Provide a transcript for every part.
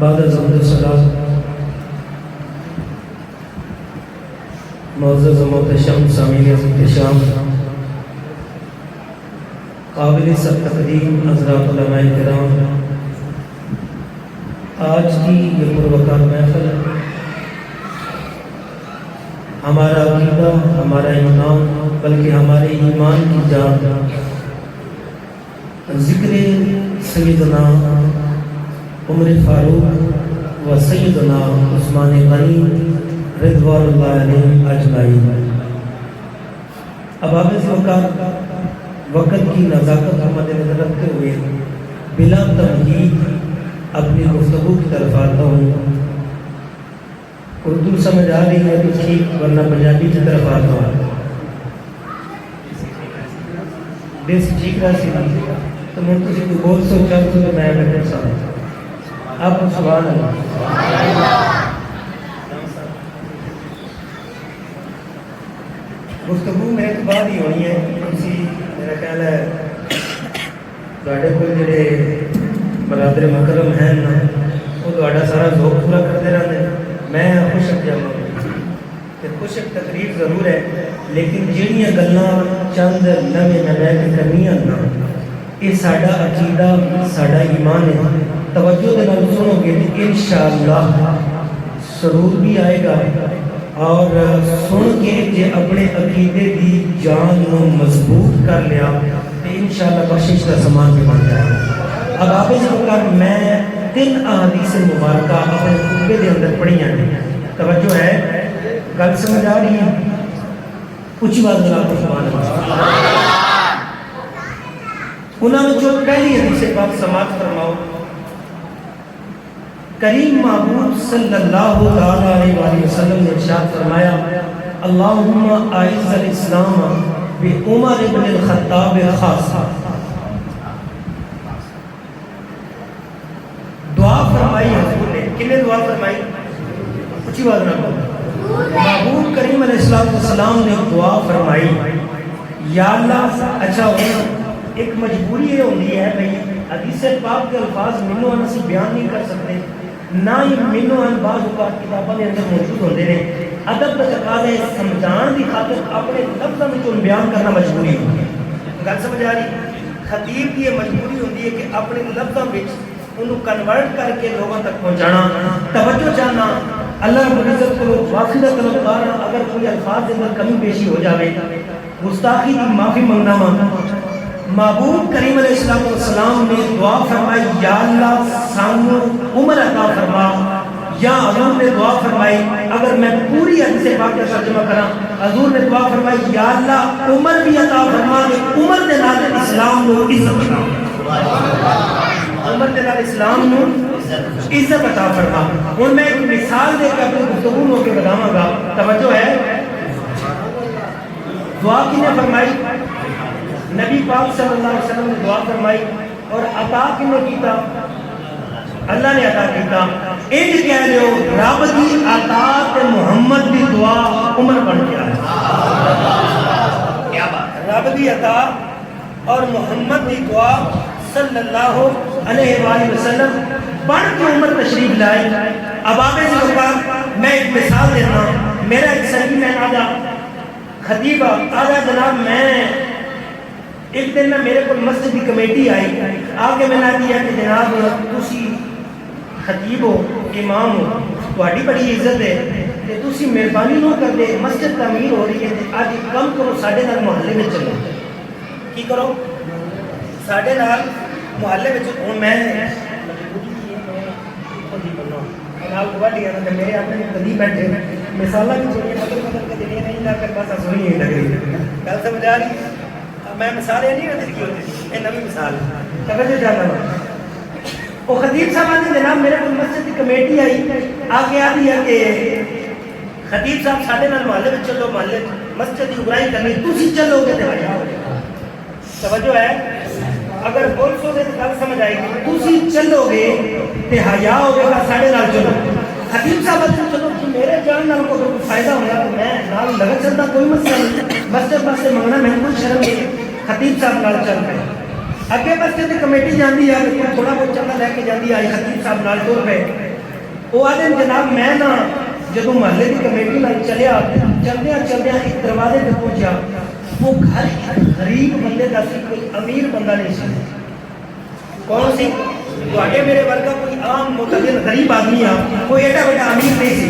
بعد از السلام معزز و محتشم سامعین احتشام قابل سب تقدیم حضرات علماء کرام، آج کی یہ پروقار محفل ہمارا عقیدہ، ہمارا ایمان، بلکہ ہمارے ایمان کی جان ذکر سیدنا عمر فاروق و سیدنا عثمان غنی رضوان اللہ علیہ اجمعین۔ اب آپ اس وقت کی نزاکت کو مد نظر رکھتے ہوئے بلا تمہید اپنی گفتگو کی طرف آتا ہوں۔ اردو سمجھ آ رہی ہے تو ٹھیک، ورنہ پنجابی کی طرف آتا ہوں۔ دیس ٹھیک رہا سی تو میں کسی کو بہت سوچا تو میں بیٹھے ساتھ آپ کو سبحان اللہ۔ گفتگو میرے تو بعد ہی ہونی ہے، کسی میرا خیال ہے تواڈے کول جڑے برادر مکرم ہیں نا وہ تواڈا سارا ذوق پورا کرتے رہتے ہیں۔ میں خوش اقدام کہ خوش تقریب ضرور ہے، لیکن جہاں گلاں چند نویں نویں کرنیاں نا یہ ساڈا عقیدہ، ساڈا ایمان ہے۔ توجہ دے نال سنو گے تو انشاءاللہ سرور بھی آئے گا، اور سن کے جے اپنے عقیدے دی جان کو مضبوط کر لیا تو انشاءاللہ بخشش کا سامان بھی بن جائے گا۔ اب آپ اس وقت میں 3 احادیث مبارکہ اپنے خطبے کے اندر پڑھی ہیں، توجہ ہے، گل سمجھ آ رہی ہے؟ اچھی بات ذرا سبحان اللہ۔ انہوں نے جو پہلی حدیث پاک سماعت فرماؤ، کریم محبوب صلی اللہ علیہ وآلہ وسلم نے ارشاد فرمایا، اللہم اعز الاسلام بعمر بن الخطاب خاصہ۔ دعا فرمائی حضور نے، کنے دعا فرمائی؟ اچھی بات نہ کرو، محبوب کریم علیہ السلام نے دعا فرمائی، یا اللہ، اچھا ایک مجبوری یہ ہوتی ہے بھئی حدیث پاک کے الفاظ منو ان سے بیان نہیں کر سکتے، نہ ہی منو ان بعض اوقات کتابوں کے اندر موجود ہوتے ہیں، ادب کا تقاضا ہے، سمجھان کی خاطر اپنے لفظوں میں ان بیان کرنا مجبوری ہوتی ہے۔ گل سمجھ آ رہی؟ خطیب کی یہ مجبوری ہوتی ہے کہ اپنے لفظوں میں انہوں کنورٹ کر کے لوگوں تک پہنچانا، توجہ چاہنا، اللہ رب العزت کو واقعہ طلب کرنا، اگر کوئی الفاظ کے اندر کمی بیشی ہو جاوے گستاخی کی معافی منگنا مان۔ محبوب کریم علیہ السلام نے دعا فرمائی، یا اللہ سانو عمر عطا فرما، یا حضور نے دعا فرمائی، اگر میں پوری حدیث پاک کا ترجمہ کراں، حضور نے دعا فرمائی، یا اللہ عمر بھی عطا فرما دے، عمر دے نال اسلام نو عزت عطا، عمر دے نال اسلام نو عزت عطا فرما۔ ہن میں ایک مثال دے کے اپنی گفتگو ہو کے بتاواں گا، توجہ ہے؟ دعا کنے فرمائی؟ نبی پاک صلی اللہ علیہ وسلم نے دعا فرمائی، اور عطا کنے کیتا؟ اللہ نے عطا کیتا۔ ایک کہہ رہے ہو رب دی عطا تے محمد دی دعا عمر بن گیا ہے۔ کیا بات ہے؟ رب دی عطا اور محمد دی دعا صلی اللہ علیہ وآلہ وسلم بن کے عمر تشریف لائے۔ اب آپ اس وقت میں ایک مثال دینا، میرا ایک صحیح میں آجا خطیب آجا جناب، میں ایک دن میں میرے کو مسجد کی کمیٹی آئی، آگے میں نے دیا کہ جناب تسی خطیب ہو، امام ہو، تہاڈی بڑی عزت ہے کہ تسی مہربانی نہ کر دے، مسجد تعمیر ہو رہی ہے، اج کم کرو ساڈے نال محلے میں چلو۔ کی کرو؟ ساڈے نال محلے میں چلو۔ میں نال گواڈیاں نے میرے اپنے کدی بیٹھے مثالاں بھی چھوڑیاں بدل کے دنیا نہیں لا کر بس سوئی نہیں لگ رہی، گل سمجھ آ رہی؟ میں مثالیں نہیں رکھی ہوتی، یہ نئی مثال ہے، توجہ جانا۔ وہ خطیب صاحب نے جناب میرے کو مسجد کی کمیٹی آئی، آگے آ دیا کہ خطیب صاحب ساڈے نال محلے میں چلو، محلے مسجد کی اگرائی کرنی، تسی چلو گے تو حیا ہوگی۔ توجہ ہے؟ اگر بول سو گے تو گل سمجھ آئے گی، تسی چلو گے تو حیا ہوگا، ساڈے نال چلو۔ خطیب صاحب نے چلو میرے جان نال کو فائدہ ہوگا تو میں نال لگا چلتا، کوئی مسئلہ نہیں، مسجد واسطے منگنا میں کوئی شرم نہیں۔ خطیب صاحب نال چل رہے، اگے مسجد کی کمیٹی جاندی ہے، تھوڑا بہت چندہ لے کے جاندی ہے، خطیب صاحب نال ٹر پے، وہ آدھے جناب میں نا جدو محلے کی کمیٹی میں چلیا چلدیا چلدیا ایک دروازے پہ پہنچا، وہ گھر غریب بندے کا سی، کوئی امیر بندہ نہیں سی۔ کون سی؟ تو میرے ورگا کوئی عام متدین غریب آدمی آ، کوئی ایڈا بیٹا امیر نہیں سی۔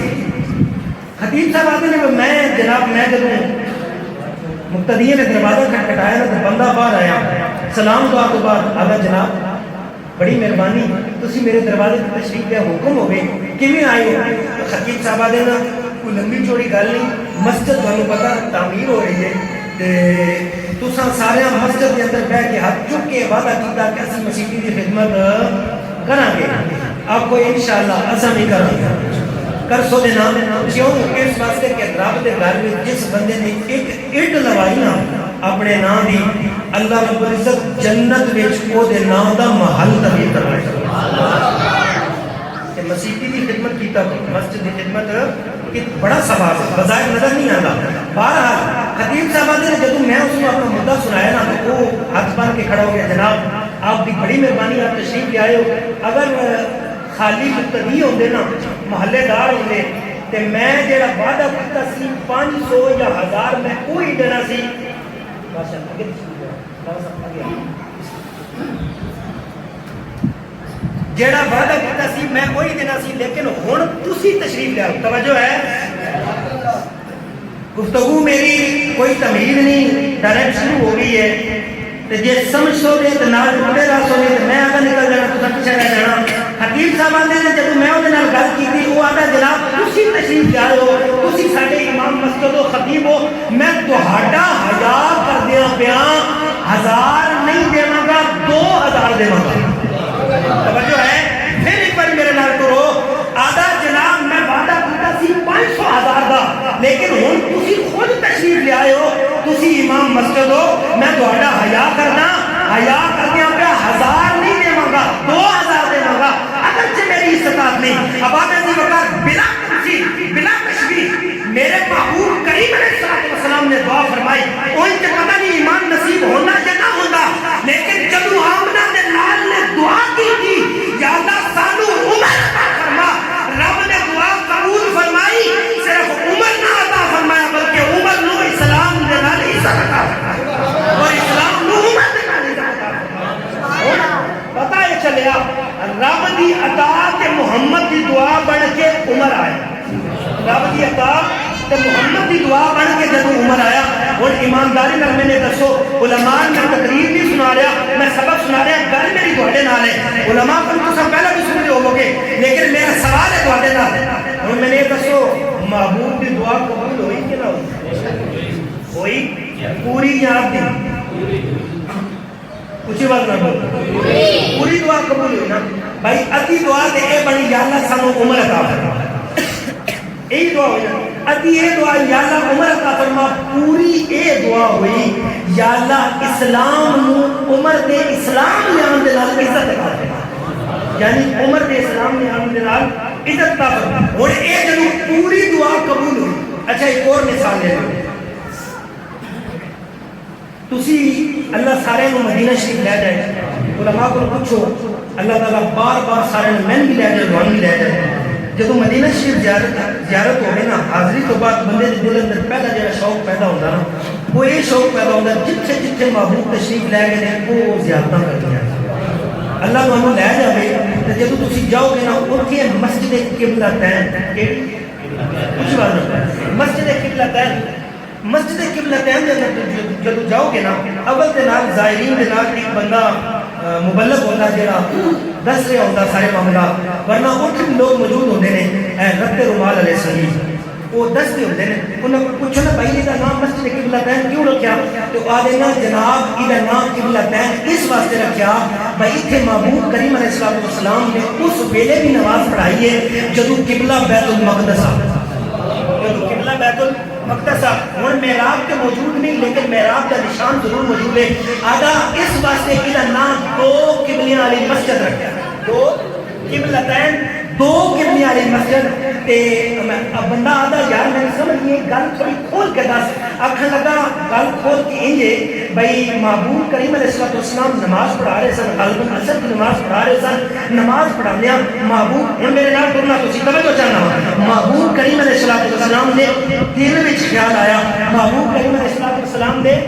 خطیب صاحب آتے ہیں میں جناب میں جب مقتدیہ نے دروازہ کھٹکھٹایا تو بندہ باہر آیا، سلام دعا کے بعد آگا جناب بڑی مہربانی تسی میرے دروازے پہ تشریف لیا، حکم ہو گئے کیویں آئے ہو؟ خطیب صاحب آدھے نا کوئی لمبی چوڑی گل نہیں، مسجد تمہیں پتا تعمیر ہو رہی ہے تے تساں سارے مسجد کے اندر بیٹھ کے ہاتھ چک کے وعدہ کیتا کہ اسی مسیحی کی خدمت کراں گے، آپ کو انشاءاللہ اساں بھی کراں گے۔ کر سو دے نام کیوں؟ اس واسطے کہ رب دے گھر میں جس بندے نے ایک اٹ لوائی نا اپنے نام دی، اللہ رب العزت جنت وچ او دے نام دا محل تعمیر کرائے۔ کہ مسیحی دی خدمت کیتا، مسجد دی خدمت کہ بڑا ثواب ہے، بظاہر نظر نہیں آتا۔ بہرحال خطیب صاحب نے جب میں اس کو اپنا مدعا سنایا نا تو وہ ہاتھ باندھ کے کھڑا ہو گیا، جناب آپ کی بڑی مہربانی، آپ تشریف لے آئے ہو، اگر خالی مقتدی ہوندے نا محلے دار ہوندے تے میں جڑا وعدہ کیتا سی 500 یا 1000 میں کوئی دینا سی۔ جڑا وعدہ کیتا سی میں وہی دینا سی، لیکن ہن تسی تشریف لے آؤ۔ توجہ ہے، گفتگو میری کوئی تمہید نہیں، ڈائریکٹ شروع ہو گئی ہے تے جے سمجھ سو گے تے نال جڑے رہ سو گے تے میں آگے نکل جانا، تو پیچھے رہ جانا۔ خطیب صاحب آندے نے جب میں اودے نال گل کیتی، وہ آندا جناب تسی تشریف لے آئے ہو، تسی ساڈے امام مسجد و خطیب ہو، میں تہاڈا حیا کردیاں پیاں 1000 نہیں دیواں گا، 2000 دیواں گا۔ توجہ ہے، پھر ایک بار میرے نال کرو، آدھا جناب میں وعدہ کیتا سی 500 1000 دا، لیکن ہن تسی خود تشریف لے آئے ہو، تسی امام مسجد ہو، میں تہاڈا حیا کرنا، حیا کردیاں پیا 1000 نہیں دیواں گا، 2000 دیواں گا، اگرچہ میری استطاعت نہیں۔ اب آپ ایسی وقت بلا تمثیل بلا تشبیہ میرے محبوب کریم علیہ السلام نے دعا فرمائی، ان کے پتہ نہیں ایمان نصیب ہونا یا نہ ہونا، لیکن جب آمنہ نے لال نے دعا کی تھی یا اللہ سانو عمر عطا فرما، رب نے دعا قبول فرمائی، صرف عمر نہ عطا فرمایا بلکہ عمر نو اسلام دے نال عزت عطا فرمایا اور اسلام نو عمر دے نال عزت عطا فرمایا۔ پتہ ہے چلیا رب دی عطا تے محمد دی دعا بن کے عمر آیا، رب دی عطا تے محمد دی دعا بن کے جب عمر آیا۔ اور ایمانداری نال میں نے دسو، علماء نے تقریر نہیں سنا رہا، میں سبق سنا رہا، گل میری تواڈے نال ہے، علماء کو تساں پہلے بھی سن ہو گے، لیکن میرا سوال ہے تواڈے نال، ہن میں نے دسو محبوب دی دعا قبول ہوئی کہ نہ ہوئی؟ پوری یا آدھی؟ اچھی بات نہ بول، پوری دعا قبول ہوئی نا بھائی؟ ادھی دعا تے اے بنی یا اللہ سانو عمر عطا فرما، یہی دعا ہوئی نا، ادھی اے دعا یا اللہ عمر عطا فرما، پوری اے دعا ہوئی یا اللہ اسلام نو عمر دے اسلام نے آن دے نال عزت عطا فرما، یعنی عمر دے اسلام نے آن دے نال عزت عطا فرما۔ اور اے جدوں پوری دعا قبول ہوئی، اچھا ایک اور مثال لے لو، تسی اللہ سارے نو مدینہ شریف لے جائے، علماء کو پوچھو، اللہ تعالیٰ بار بار سارے میں بھی لے جائے، روان بھی لے جائے۔ جب مدینہ شریف زیارت ہو گئی نا، حاضری تو بعد بندے دے دل اندر پہلا جڑا شوق پیدا ہوتا نا، وہ یہ شوق پیدا ہوتا جتھے جتھے محبوب تشریف لے گئے وہ زیارتاں کرتی ہیں۔ اللہ کو لے جائے تو جب تسی جاؤ گے نا، اتنے مسجد قبلتین، کچھ بات نہیں، مسجد قبلتین، مسجد قبلتین جب جاؤ گے نا، اول دے نال زائرین دے نال ایک بندہ مبلغ ہوتا جڑا دس رہا ہوتا سارے معاملات، ورنہ اٹھ لوگ موجود ہوتے ہیں، رب رومال علیہ السلام وہ دستے ہوتے ہیں، انہوں نے پوچھو نا بھائی یہ نام مسجد قبلتین کیوں رکھا؟ تو آدھے نا جناب یہ نام قبلتین اس واسطے رکھا بھائی اتنے محبوب کریم علیہ السلام نے اس ویلے بھی نماز پڑھائی ہے جدو قبلہ بیت المقدس آ، جدو قبلہ بیت المقدس آ، ہن محراب کے موجود نہیں لیکن محراب کا نشان ضرور موجود ہے، آدھا اس واسطے یہ نام دو قبلیاں والی مسجد رکھا، دو قبلتین دو قبلے والی مسجد تے بندہ آدھا یار میں سمجھ نہیں گل تھوڑی کھول کے دس آخر لگا گل کھول کے انجے بھائی محبوب کریم علیہ السلام نماز پڑھا رہے سن غالباً عصر کی نماز پڑھا رہے سن نماز پڑھانے محبوب ہوں میرے نام کرنا تو توجہ چاہنا محبوب کریم علیہ السلام نے دل میں خیال آیا محبوب کریم علیہ السلام نے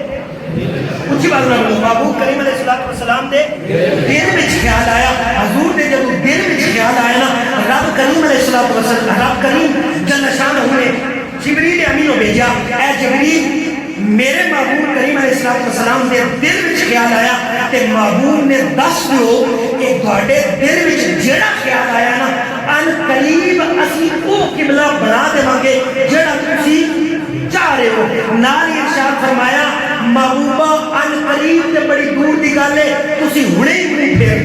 اچھی بات نہ بولو محبوب کریم علیہ السلام دے دل میں خیال آیا حضور نے جب دل میں خیال آیا نا رب کریم علیہ السلام رب کریم جل شان ہوئے جبریل امین بھیجا اے جبریل میرے محبوب کریم علیہ السلام دے دل میں خیال آیا کہ محبوب نے دس دو کہ تھوڑے دل میں جڑا خیال آیا نا ان قریب اسی او قبلہ بنا دے مانگے جڑا تسی چاہ رہے ہو نال ارشاد فرمایا محبوبہ ان قریب تے بڑی دور دی گل ہے تسی ہنے ہی منہ پھیر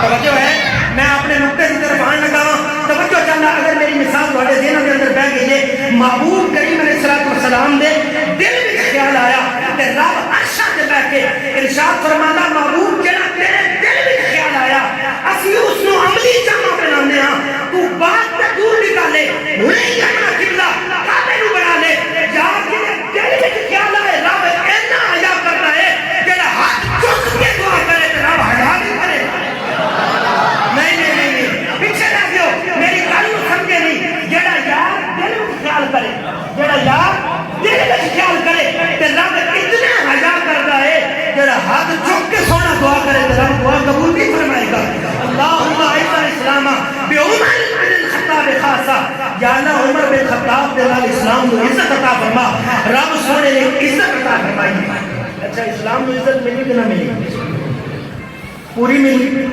توجہ ہے میں اپنے نقطے کی طرف آن لگا توجہ چاہنا اگر میری مثال تھوڑے ذہن کے اندر بیٹھ گئی ہے محبوب کریم علیہ السلام دے دل میں خیال آیا تے رب عرش تے بیٹھ کے ارشاد فرمانا محبوب جڑا تیرے دل میں خیال آیا اسی اس نو عملی جمع بنانے ہاں تو بات تے دور دی گل ہے ہنے ہی اپنا قبلہ کعبے نو بنا لے یا دل میں خیال آئے رب اینا حیا کرتا ہے جڑا ہاتھ چک کے دعا کرے تے رب حیا نہیں کرے نہیں پیچھے رہ گئو میری گل نو سمجھے نہیں جڑا یار دل میں خیال کرے جڑا یار دل میں خیال کرے تے رب اتنا حیا کرتا ہے جڑا ہاتھ چک کے سونا دعا کرے تے رب دعا قبول نہیں فرمائے گا اللہم اعز الاسلام بعمر بن الخطاب خاصا یا اللہ عمر بن خطاب دے نال اسلام نو عزت عطا فرما رب سونے نے عزت عطا فرمائی اچھا اسلام نو عزت ملی کہ نہ ملی پوری ملی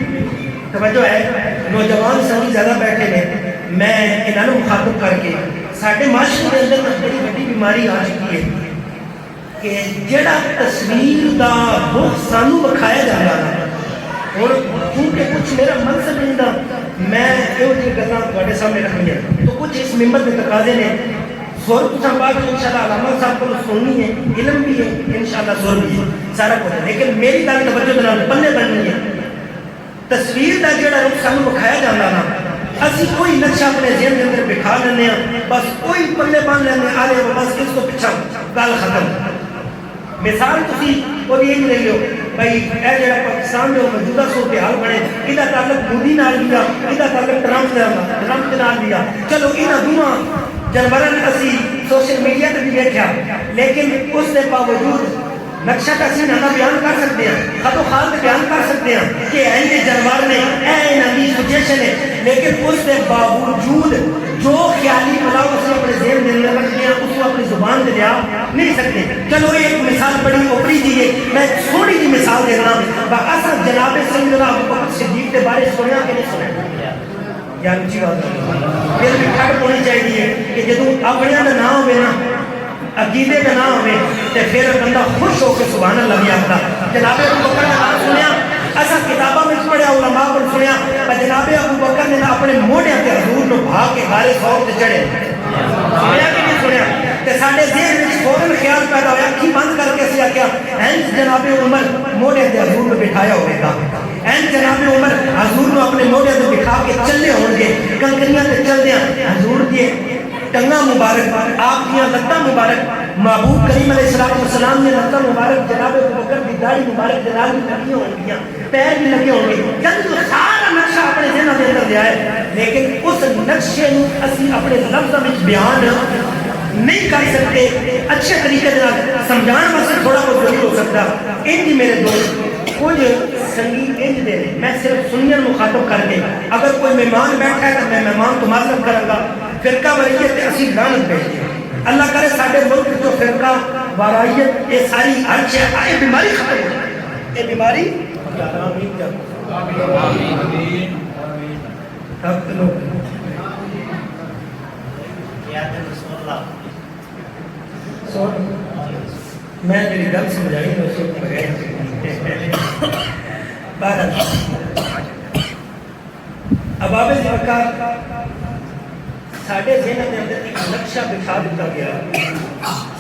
توجہ ہے نوجوان سنگی زیادہ بیٹھے نے میں انہاں نو مخاطب کر کے ساڈے معاشرے دے اندر بڑی بڑی بیماری آ چکی ہے کہ جڑا تصویر دا رخ سانو بکھایا جاتا ہے اور کیونکہ کچھ میرا منصب نہیں دا میں یہ جی گلاں تواڈے سامنے رکھنی ہے تو کچھ اس ممبر کے تقاضے نے زور تو بعد انشاءاللہ علامہ صاحب کو سننی ہے علم بھی ہے انشاءاللہ زور بھی ہے سارا کچھ ہے لیکن میری گل توجہ نال پلے بننی ہے تصویر دا جڑا رخ سانو بکھایا جاتا نا اسی کوئی نقشہ اپنے ذہن کے اندر بٹھا لینے ہیں بس کوئی پلے بن لینے آلے بس اس کو پیچھا گل ختم مثال تسی وہ یہ نہیں لے لو بھائی اے جڑا پاکستان میں موجودہ صورتحال بنے ادا تعلق مودی نال بھی ادا تعلق ٹرمپ کے نال بھی چلو انہاں دونوں جانوراں اسی سوشل میڈیا تے بھی دیکھا لیکن اس کے باوجود نقشہ کا اسی نہ بیان کر سکتے ہیں خط و خال تے بیان کر سکتے ہیں کہ اے جانور نے اے نبی سجیشن ہے لیکن اس کے باوجود جو خیالی بلاؤ اسے اپنے ذہن میں رکھتے ہیں اس کو اپنی زبان میں لیا نہیں سکتے چلو ایک مثال بڑی اوپری جی ہے میں تھوڑی جی مثال دینا باقاعدہ جناب سیدنا ابوبکر صدیق کے بارے سنیا کہ نہیں سنیا یار اچھی بات ہے پھر بھی ٹھڑ ہونی چاہیے کہ جدوں اپنے کا نام ہوئے نا عقیدے کا نام ہوئے تو پھر بندہ خوش ہو کے سبحان اللہ بھی آتا جناب ابوبکر کا نام سنیا ایسا کتابہ میں پڑھیا علماء پر سنیا جناب ابوبکر نے اپنے موڑے کے حضور کو بھاگ کے غار ثور تے چڑھے سنیا کہ نہیں سنیا تے ساڈے ذہن وچ فوراً خیال پیدا ہویا اکھی بند کر کے اسی کیا ہنس جناب عمر موڑے تے حضور کو بٹھایا ہوئے گا این جناب عمر حضور کو اپنے موڑے تے بٹھا کے چلے ہون گے کنکریاں تے چل دیاں حضور دی ٹنگا مبارک آپ کی لتاں مبارک محبوب کریم علیہ السلام نے لتاں مبارک جناب ابوبکر کی داڑھی مبارک جناب بھی لگی ہوں گی پیر بھی لگے ہوں گے جب تو سارا نقشہ اپنے ذہن دے اندر دیا ہے لیکن اس نقشے نو اسی اپنے لفظاں وچ بیان نہیں کر سکتے اچھے طریقے سے سمجھان واسطے تھوڑا بہت ضرور ہو سکتا ان کی میرے دوست کچھ سنگیت انج دے میں صرف سنین مخاطب کر کے اگر کوئی مہمان بیٹھا ہے تو میں مہمان کو معذرت کروں گا فرقہ واریت اسی لعنت بھیجتے ہیں اللہ کرے ساڈے ملک جو فرقہ واریت یہ ساری ہر شے یہ بیماری ختم ہو جائے یہ بیماری آمین آمین سب لوگ میں میری گل سمجھائی اس کو بغیر اب آپ ساڈے ذہن کے اندر ایک نقشہ بٹھا دیتا گیا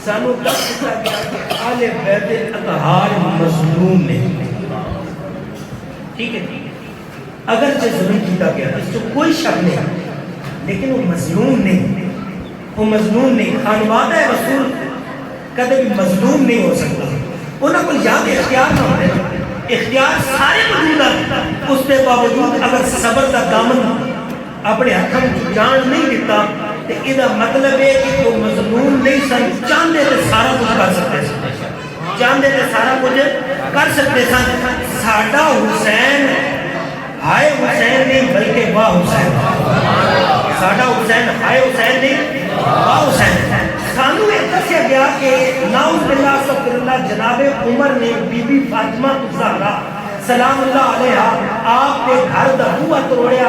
سانو دس دیتا گیا کہ آل بیت اطہار مظلوم نے ٹھیک ہے اگرچہ ظلم کیتا گیا اس کو کوئی شک نہیں، لیکن وہ مظلوم نہیں، وہ مظلوم نہیں۔ خانوادہ رسول کدے بھی مظلوم نہیں ہو سکتا، انہوں کو یاد اختیار نہ ہوتے، اختیار سارے موجود ہیں، اس کے باوجود اگر صبر کا دامن اپنے ہاتھوں جان نہیں دیتا تو یہ مطلب ہے کہ وہ مظلوم نہیں سن، چاہتے تھے سارا کچھ کر سکتے سن، چاہتے تھے سارا کچھ کر سکتے سن۔ ساڈا حسین ہائے حسین نہیں بلکہ واہ حسین، ساڈا حسین ہائے حسین نہیں واہ حسین۔ سانو یہ دسیا گیا کہ نعوذ باللہ استغفر اللہ جناب عمر نے بی بی فاطمہ الزہرا سلام اللہ علیہا آپ کے گھر دا بوا توڑیا،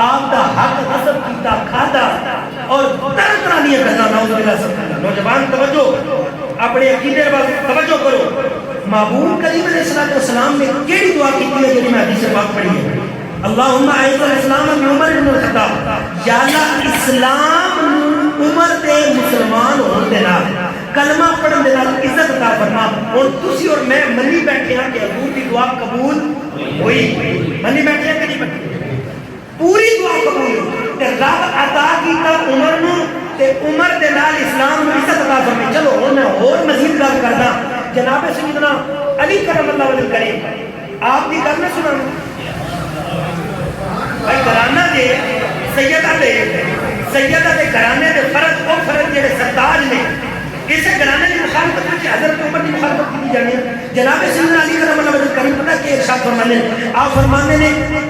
آپ دا حق غصب کیتا کھادا اور طرح طرح دیا گلا۔ نعوذ باللہ استغفر اللہ۔ نوجوان توجہ، اپنے عقیدے پر توجہ کرو۔ محبوب کریم علیہ السلام نے کیڑی دعا کی ہے جو میں حدیث پاک پڑھی ہے؟ اللہم اعز الاسلام بعمر بن الخطاب، یا اللہ اسلام عمر دے مسلمان ہون دے نال کلمہ پڑھن دے نال عزت عطا فرما۔ اور تسی اور میں منی بیٹھے ہیں کہ حضور دی دعا قبول ہوئی، منی بیٹھے ہیں کہ نہیں بیٹھے؟ پوری دعا قبول ہوئی تے رب عطا کیتا عمر نو تے عمر دے نال اسلام نو عزت عطا فرما۔ چلو ہن میں اور مزید گل کردا، جناب سیدنا علی کرم اللہ وجہ کریم آپ دی گل میں سنا بھائی گھرانہ دے سیدہ دے گھرانے دے فرد اور فرد جڑے سرتاج نے، اسے گھرانے کی مخالفت میں حضرت عمر کی مخالفت کی جانی ہے۔ جناب سیدنا علی کرم اللہ وجہ کریم پتہ کہ ارشاد فرمانے آپ فرمانے نے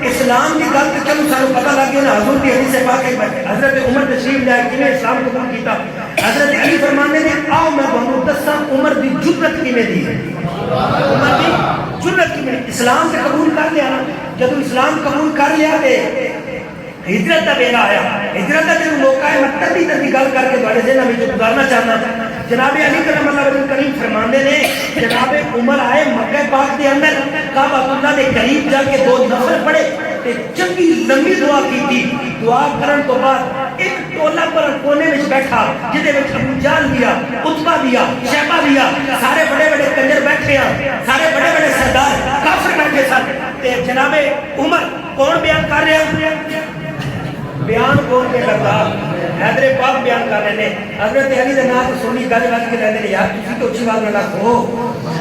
اسلام کی گل تے چلو سانو پتہ لگ گیا نا، حضور کی حدیث پاک ہے حضرت عمر تشریف لے کیویں اسلام قبول کیتا۔ حضرت علی فرمانے نے آؤ میں تانوں دساں عمر دی جرأت کیویں دی ہے، عمر دی جرأت کیویں اسلام سے قبول کر لیا نا۔ جب اسلام قبول کر لیا تے ہجرت کا ویلا آیا، ہجرت کا جو موقع ہے میں تدی گل کر کے تھوڑے ذہن میں گزارنا چاہنا۔ جناب علی کرم اللہ وجہ کریم فرماندے نے جناب عمر آئے مکہ پاک کے اندر کعبہ اللہ کے قریب جا کے دو نفل پڑھے تے چنگی لمبی دعا کی، دعا کرن تو بعد ایک ٹولا پر کونے میں بیٹھا جدے وچ ابو جہل بھی آ، عتبہ بھی آ، شیبہ بھی آ، سارے بڑے بڑے کنجر بیٹھے ہیں، سارے بڑے بڑے سردار کافر بیٹھے سن تے جناب عمر کون بیان کر رہے ہیں؟ بیان کون کے کرتا؟ حیدر پاک بیان کر رہے ہیں۔ حضرت علی دے نام سونی گل بج کے رہتے ہیں، یار تسی تو اچھی بات نہ رکھو۔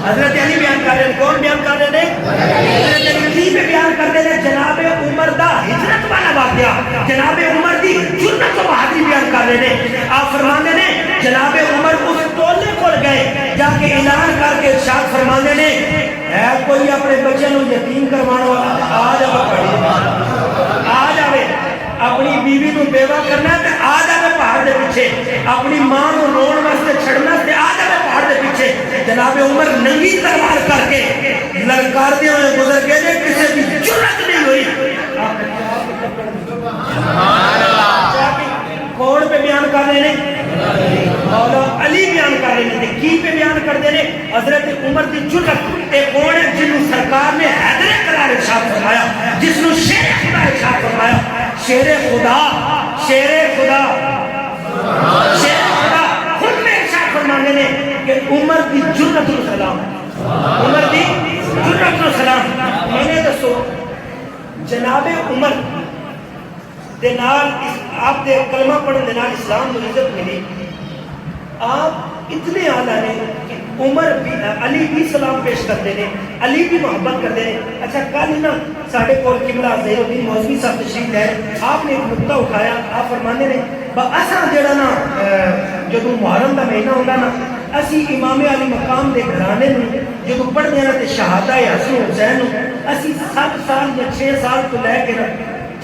حضرت علی بیان کر رہے ہیں، کون بیان کر رہے ہیں؟ حضرت علی پہ بیان کر رہے ہیں جناب عمر دا ہجرت والا واقعہ، جناب عمر دی جرأت و بہادری بیان کر رہے ہیں۔ آپ فرماندے نے جناب عمر اس ٹولے کو گئے جا کے اعلان کر کے ارشاد فرماندے نے ہے کوئی اپنے بچے نو یتیم کروانا والا آ جاوے، آ جاوے اپنی بیوی نو بیوہ کرنا ہے آ جاوے پہاڑ دے پیچھے، اپنی ماں نو رون واسطے چھڑنا ہے آ جاوے پہاڑ دے پیچھے۔ جناب عمر ننگی تلوار کر کے للکار دے ہوئے گزر کے دے کسی بھی جرأت نہیں ہوئی۔ کون پہ بیان کر رہے ہیں؟ مولا علی بیان کر رہے ہیں۔ کی پہ بیان کر دے رہے حضرت عمر کی جرأت ایک کون ہے جنہوں سرکار نے حیدر قرار ارشاد فرمایا، جس نو شیر خدا ارشاد فرمایا، شیر خدا، شیر خدا، شیر خدا خود میں ارشاد فرمانے نے کہ عمر کی جرأت و سلام، عمر کی جرأت و سلام۔ میں نے دسو جناب عمر دے نال آپ دے کلمہ پڑھن دے نال اسلام کو عزت ملی۔ آپ اتنے اعلیٰ نے کہ عمر بھی علی بھی سلام پیش کرتے ہیں، علی بھی محبت کرتے ہیں۔ اچھا کل نا ساڑھے کول قبلہ زہر الدین موسوی صاحب تشریف لے آپ نے ایک نقطہ اٹھایا، آپ فرمانے نے اساں جڑا نا جدوں محرم دا مہینہ ہوندا نا اسی امام علی مقام دے گھرانے میں جدوں پڑھدے نا تے شہادہ حسن حسین نو اسی 7 سال یا 6 سال تو لے کے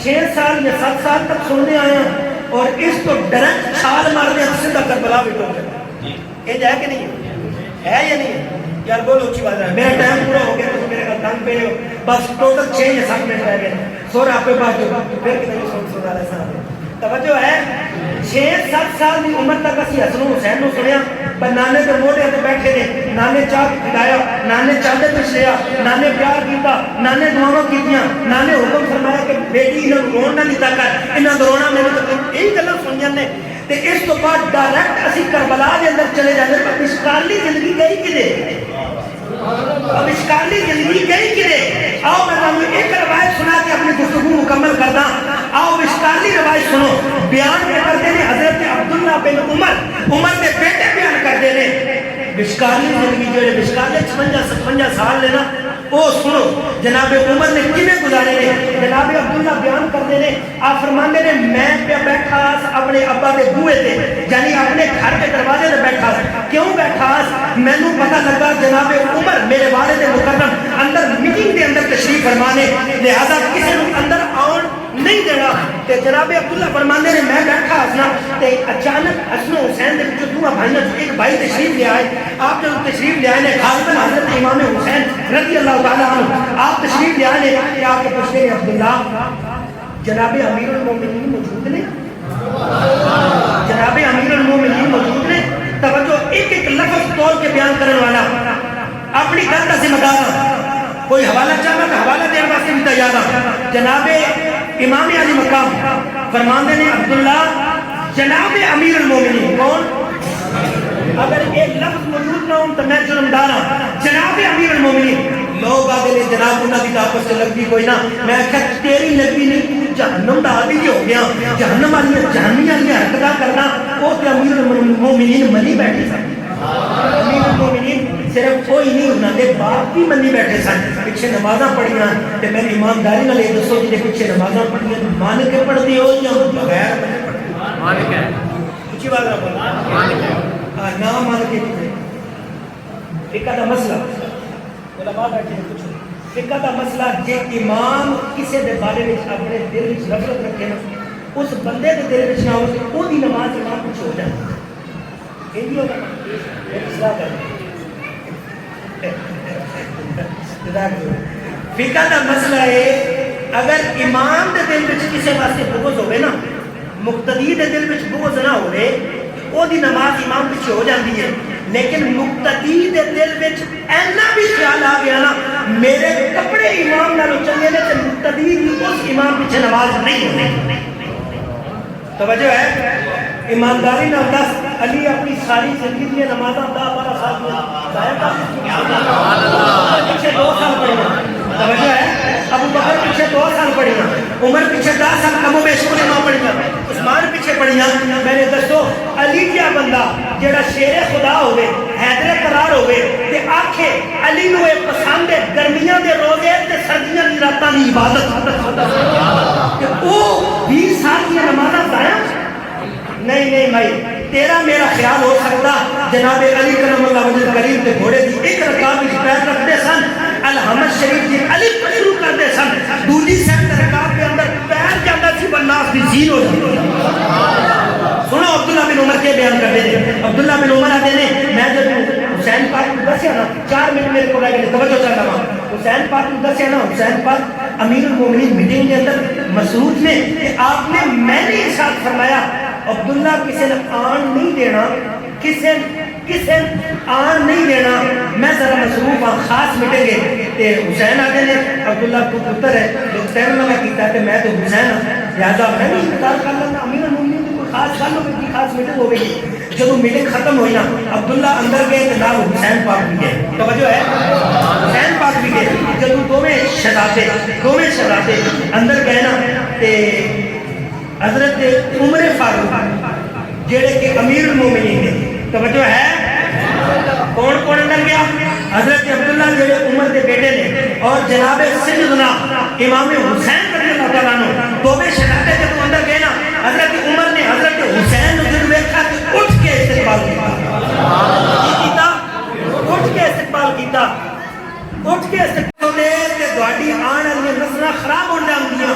6 سال یا 7 سال تک سننے آئے ہیں اور اس تو ڈائریکٹ چھال مارنے سیدھا کربلا بھی ٹوٹ گیا۔ یہ جائے کہ نہیں ہے یا نہیں ہے؟ یار بولو اچھی بات ہے، میرا ٹائم پورا ہو گیا تو میرے کا دن پہ ہو بس ٹوٹل 6 یا 7 منٹ رہ گئے سور آپ کے پاس جو پھر کتنے سن رہا ہے توجہ ہے۔ 6-7 سال کی عمر تک اسی حسن حسین نو سنیا پر نانے کے موڑے تے بیٹھے نے، نانے چاہ کھلایا، نانے چاہتے پہ لیا، نانے پیار کیتا، نانے دعاواں کیتیاں، نانے حکم فرمایا کہ بیٹی انہاں رون نہ دیتا کر، انہاں رونا میں نے یہی گلاں سنیاں نے۔ تے اس تو بعد ڈائریکٹ اسی کربلا دے اندر چلے جاندے پر مشکالی زندگی گئی کدے؟ اب مشکالی زندگی گئی کدے؟ آؤ میں تانوں ایک روایت سنا کے اپنی گفتگو مکمل کرنا. آؤ اشکالی روایت سنو. بیان کے کرتے ہیں حضرت عبداللہ بن عمر کے بیٹے بیان کرتے ہیں اشکالی زندگی جو ہے اشکالی 56 سال لینا وہ سنو جناب عمر نے کیویں گزارے نے. جناب عبداللہ بیان کرتے ہیں آپ فرماندے نے میں پہ بیٹھا اپنے ابا کے بوئے تے یعنی اپنے گھر کے دروازے تے بیٹھا. کیوں بیٹھا؟ مینوں پتہ لگا جناب عمر میرے والد مکرم اندر میٹنگ کے اندر تشریف فرمانے لہذا کسی نے اندر آن نہیں دینا. تے جناب عبداللہ فرماندے نے میں بیٹھا ہسنا تے اچانک حسن و حسین دے وچوں دو بھائیاں ایک بھائی تشریف لے آئے. آپ جب تشریف لے آئے نے غالباً حضرت امام حسین رضی اللہ تعالیٰ عنہ آپ تشریف لے آئے نے کہ آپ کے پوچھتے ہیں عبداللہ جناب امیر المومنین موجود نے؟ جناب امیر المومنین موجود نے؟ توجہ ایک ایک لفظ تول کے بیان کرنے والا اپنی گل کا ذمہ دار. کوئی حوالہ چاہتا کہ حوالہ دینے واسطے بھی تیار ہے. جناب امام علی مقام فرماندے نے عبداللہ جناب امیر المومنین کون؟ اگر ایک لفظ موجود نہ ہوں تو میں جرمدار ہوں. جناب امیر المومنین لوگ آگے نے جناب انہاں دی آپس سے لگی کوئی نہ. میں کہا تیری لگی نہیں تو جہنم دا عادی ہو گیا. جہنم والی جہنمی والی حرکت کرنا وہ تے امیر المومنین منی بیٹھے سن. امیر المومنین صرف کوئی نہیں انہاں دے باپ بھی منی بیٹھے سن. پیچھے نمازاں پڑھیاں تے میں ایمانداری نال یہ دسو جے پیچھے نمازاں پڑھیاں مان کے پڑھدی ہو یا بغیر مان کے؟ اچھی بات نہ بولو. مان کے نہ مان کے فقہ دا مسئلہ علماء بیٹھے ہیں کچھ فقہ دا مسئلہ جے امام کسی دے بارے میں اپنے دل وچ نفرت رکھے نا اس بندے دے دل وچ نہ ہو او دی نماز امام کچھ ہو جائے یہ ہوگا اصلاح کر فقہ دا مسئلہ ہے اگر امام دے دل وچ کسی واسطے بغض ہوئے نا مقتدی دے دل وچ بغض نہ ہوئے او دی نماز امام پیچھے ہو جاندی ہے. لیکن مقتدی دے دل وچ اینا بھی خیال آ گیا نا میرے کپڑے امام نالوں چنگے نے تے مقتدی دی اس امام پیچھے نماز نہیں ہونی. توجہ ہے ایمانداری نال دس علی اپنی ساری زندگی کی نمازاں 10-12 سال ضائع کر پیچھے 2 سال پڑھنا. توجہ ہے ابو بکر پیچھے 2 سال پڑھیاں عمر پیچھے 10 سال کم و بیش نہ پڑھیاں عثمان پیچھے پڑھیاں. میں نے دسو علی کیا بندہ جڑا شیر خدا ہوئے حیدر قرار ہوئے تے آکھے علی نو پسند ہے گرمیاں دے روزے تے سردیاں دی راتاں دی عبادت تے او 20 سال کی نمازاں ضائع نہیں بھائی. تیرا میرا خیال ہو سکتا جناب علی کرم اللہ وجہ کریم کے گھوڑے کی ایک رکعت میں پیر رکھتے سن الحمد شریف کی علی شروع کرتے سن دوسری سیٹ رکعت کے اندر پیر جاتا سی والناس دی زین ہو جاتی. سنو عبداللہ بن عمر کے بیان کرتے ہیں. عبداللہ بن عمر آتے ہیں میں جب حسین پاک کو دسیا نا 4 منٹ میرے کو رہ گئے توجہ چاہتا ہوں. حسین پاک کو دسیا نا حسین پاک امیر المومنین میٹنگ کے اندر مصروف نے کہ آپ نے میں نے ارشاد فرمایا عبداللہ کسی نے آن نہیں دینا کسی آن نہیں دینا میں ذرا مصروف ہاں خاص مٹیں گے. تے حسین آتے نے عبداللہ تو پتر ہے جو حسین نے کیتا کہ میں تو حسین ہوں لہٰذا میں بھی انتظار کر لینا امیر المومنین کی کوئی خاص گل ہوگی خاص میٹنگ ہو گئی. جب میٹنگ ختم ہوئی نا عبداللہ اندر گئے تو نال حسین پاک بھی گئے. توجہ ہے حسین پاک بھی گئے. جب دونوں شہزادے اندر گئے نا تے حضرت عمر فاروق جڑے کہ امیر المومنین نے توجہ ہے کون کون اندر گیا؟ حضرت عبداللہ جڑے عمر کے بیٹے نے اور جناب سیدنا امام حسین رضی اللہ تعالیٰ عنہ دونوں شہزادے جب اندر گئے نا حضرت عمر نے حضرت حسین نے جب دیکھا کہ اٹھ کے استقبال کیتا اٹھ کے استقبال تے تہاڈی آن والی نسلاں خراب ہو جاندیاں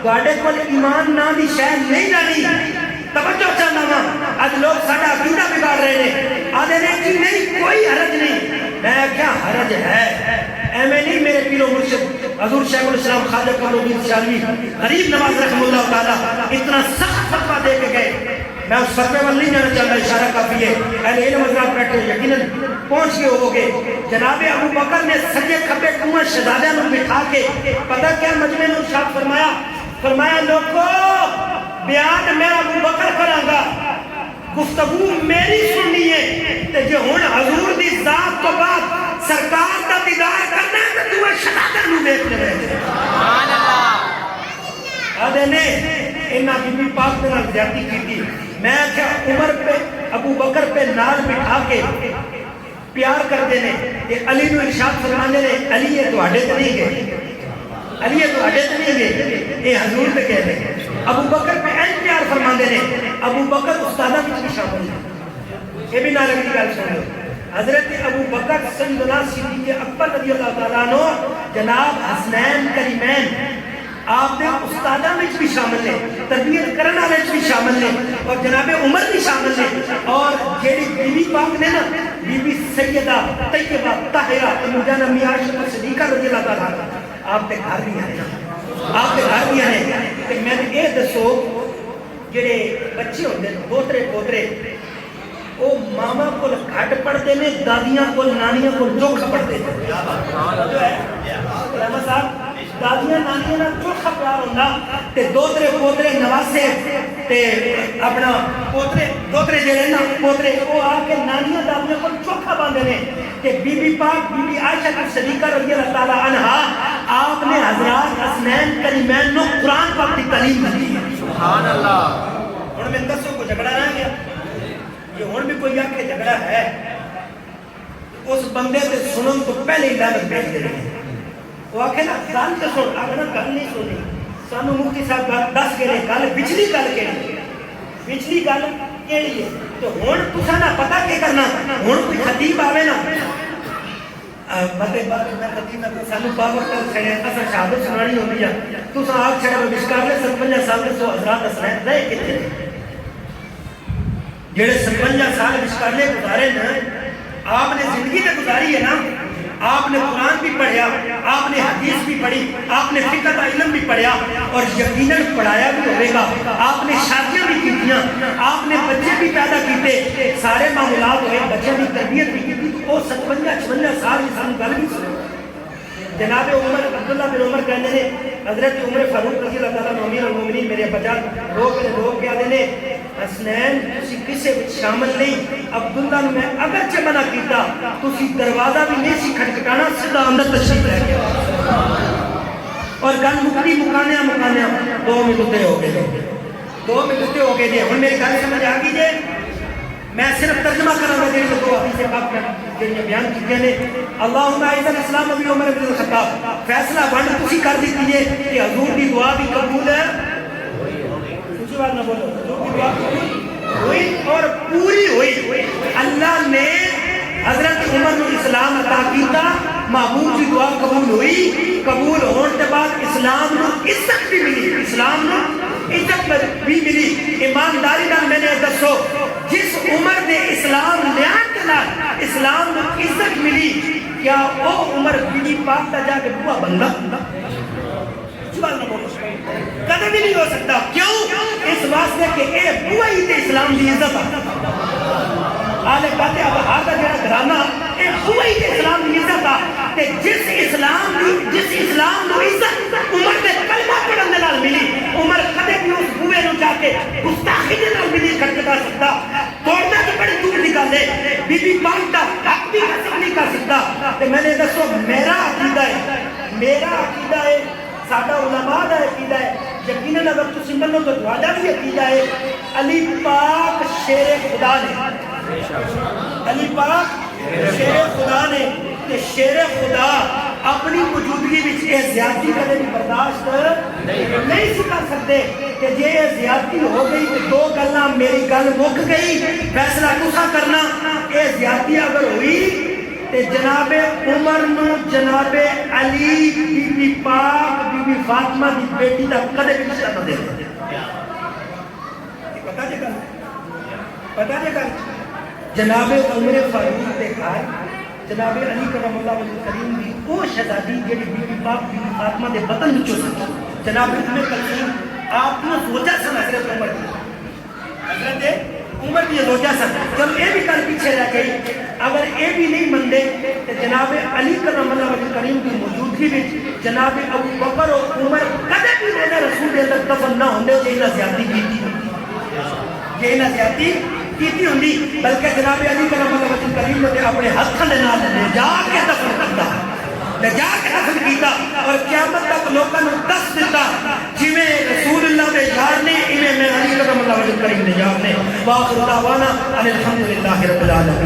تواڈے کول ایمان نا دی شے نہیں رہی. توجہ چاہنا وا اج لوگ ساڈا عقیدہ بگاڑ رہے ہیں آدھے نے کہ نہیں کوئی حرج نہیں. میں کیا حرج ہے ایویں نہیں. میرے پیر و مرشد حضور شیخ الاسلام خواجہ کمالالدین سیالوی غریب نواز رحمہ اللہ تعالی اتنا سخت فتویٰ دے کے گئے. میں اس فتوے پر نہیں جانا چاہتا اشارہ کافی ہے اہل علم حضرات بیٹھے یقیناً پہنچ گئے ہو گے. جناب ابو بکر نے سجے کھبے کنواں شہزادیاں کو بٹھا کے پتہ کیا مجمع میں ارشاد فرمایا لوگو بیان میں ابو بکر کراں گا گفتگو میری سننی ہے تے جے ہن حضور دی ذات تو بعد سرکار دا دیدار کرنا ہے تے تو شہادت نو دیکھ لے. سبحان اللہ والے نے انہاں بی بی پاک دے نال زیادتی کیتی. میں کیا عمر پہ ابو بکر پہ نال بٹھا کے پیار کرتے ہیں کہ علی نو ارشاد فرمانے نے علی یہ تواڈے تے نہیں گئے, علی یہ تواڈے تے نہیں گئے, یہ حضور تے کہتے ہیں. ابو بکر پہ این پیار فرماندے نے, ابو بکر استادہ وچ بھی شامل ہے. یہ بھی نال کی گل سن لو. حضرت ابو بکر سیدنا صدیق اکبر رضی اللہ تعالیٰ عنہ جناب حسنین کریمین آپ دے استادہ میں بھی شامل ہیں, تربیت کرنے والے بھی شامل ہیں, اور جناب عمر بھی شامل ہیں. اور جیڑی بی بی پاک نے نا بی بی سیدہ طیبہ طاہرہ مجانہ عائشہ صدیقہ رضی اللہ تعالیٰ عنہ آپ دے گھر بھی ہیں, آپ دے گھر بھی ہیں. کہ میں نے یہ دسو جڑے بچے ہوندے پوترے پوترے وہ ماما کو گھٹ پڑھتے ہیں, دادیاں کو نانیاں کو چوکھا پڑھتے ہیں. جو ہے علامہ صاحب دادیاں نانیاں نال چوکھا پیار ہوندا تے دوترے پوترے نواسے تے اپنا پوترے دوترے جڑے نا پوترے وہ آ کے نانیاں دادیاں کو چوکھا باندھے نے. تے بی بی پاک بی بی عائشہ صدیقہ رضی اللہ تعالی عنہا آپ نے حضرات حسنین کریمین نو قرآن پاک کی تعلیم دی. سبحان اللہ. ہن میں دسو کو جھگڑا رہ گیا, یہ ہون بھی کوئی آکھے جھگڑا ہے اس بندے سے سنن تو پہلے ہی لعنت بھیج دے رہے ہیں. وہ آکھے نا گل تو سن, اگر گل نہیں سنی سانو مفتی صاحب دس کے گل پچھلی گل کہڑی, پچھلی گل کہڑی ہے. تو ہن تساں نہ پتہ کی کرنا, ہن کوئی خطیب آوے نا مطلب بات میں خطیب نہ سانو پاور کر چھڑے اساں شہادت سنانی ہوندی ہے, تساں آکھ چھڑے وشکار لے 57 سال دے سو حضرات حسنین رہے کتے جڑے 57 سال وشکارلے گزارے نا, آپ نے زندگی تے گزاری ہے نا, آپ نے قرآن بھی پڑھیا, آپ نے حدیث بھی پڑھی, آپ نے فقہ کا علم بھی پڑھیا, اور یقیناً پڑھایا بھی ہوئے گا, آپ نے شادیاں بھی کیتیاں, آپ نے بچے بھی پیدا کیتے, سارے معاملات ہوئے, بچے بھی تربیت بھی کی. وہ 57 سال انسان گل بھی سنو. جناب عمر عبداللہ بن عمر کہنے نے حضرت عمر فاروق رضی اللہ تعالیٰ امیر المومنین میرے بچہ روک کیا دینے حسنین تسی کسے شامل نہیں, عبداللہ نے میں اگرچہ منع کیتا تسی دروازہ بھی نہیں سی کھٹکھٹانا, سیدھا اندر تشریف رہ گیا. اور گل مکانی مکانیا 2 منٹ ہو گئے, 2 منٹ ہو گئے. ہن میری گل سمجھ آ گئی جے, میں صرف ترجمہ کروں گا جن کو حدیث پاک میں جن بیان کیتے نے. اللہم اعز الاسلام ابی عمر بن الخطاب, فیصلہ ونڈ تسی کر دیتی ہے کہ حضور دی دعا بھی قبول ہے, کچھ بات نہ بولو, حضور دی دعا ہوئی اور پوری ہوئی. اللہ نے حضرت عمر کو اسلام عطا کیتا, محبوب کی دعا قبول ہوئی, قبول ہونے کے بعد اسلام نو عزت بھی ملی, اسلام نو عزت بھی ملی. ایمانداری نال میں نے دسو جس عمر نے اسلام لیان کے نال اسلام نو عزت ملی, کیا وہ عمر بی بی پاک تا جا کے بوا بندہ کدے بھی نہیں ہو سکتا. کیوں؟ اس واسطے کہ اے بوا ہی تے اسلام دی عزت آلے کہتے اب ہار دا جڑا گھرانا اے بوا ہی تے اسلام دی عزت آ, تے جس اسلام نو عزت عمر دے کلمہ پڑھن دے نال ملی, عمر کدے بھی اس بوے نو جا کے گستاخی دے نال ملی کھٹکھٹا سکتا, توڑنا تو بڑی دور دی گل ہے, بی بی پاک دا حق بھی حاصل نہیں کر سکتا. تے میں نے دسو میرا عقیدہ ہے, ساڈا علماء دا عقیدہ ہے, یقیناً اگر تسی منو تو تہاڈا بھی عقیدہ ہے, علی پاک شیر خدا نے, علی پاک شیر خدا نے, کہ شیر خدا اپنی موجودگی وچ یہ زیادتی کدے بھی برداشت نہیں سی کر سکتے. کہ جے یہ زیادتی ہو گئی تو 2 گلاں میری گل مک گئی, فیصلہ تساں کرنا. یہ زیادتی اگر ہوئی تے جناب عمر نو جناب علی بی بی پاک بی بی فاطمہ دی بیٹی دا کدے بھی رشتہ نہ دے دے. پتہ جے گل جناب عمر فاروق دے گھر جناب علی کرم اللہ وجہ کریم دی وہ شہزادی جڑی بی بی پاک بی بی فاطمہ دے وطن وچوں سی, جناب ام کلثوم آپ نے سوچا سن حضرت عمر دی, حضرت عمر دی سوچا سن. جب یہ بھی کل پیچھے رہ گئی, اگر یہ بھی نہیں مندے تو جناب علی کرم اللہ وجہ کریم کی موجودگی وچ جناب ابو بکر اور عمر کدے بھی میرے رسول دے اندر دفن نہ ہوندے جے انہاں زیادتی کیتی ہوندی, بلکہ جناب علی کرم اللہ وجہ کریم نے اپنے ہاتھاں دے نال لے جا کے دفن کرتا, نجات حاصل کیتا اور قیامت تک لوگوں نے دس دیتا جویں رسول اللہ دے یار نے ایویں میں علی کرم اللہ وجہ کریم نے یار نے واخر دعوانا الحمدللہ رب العالمین.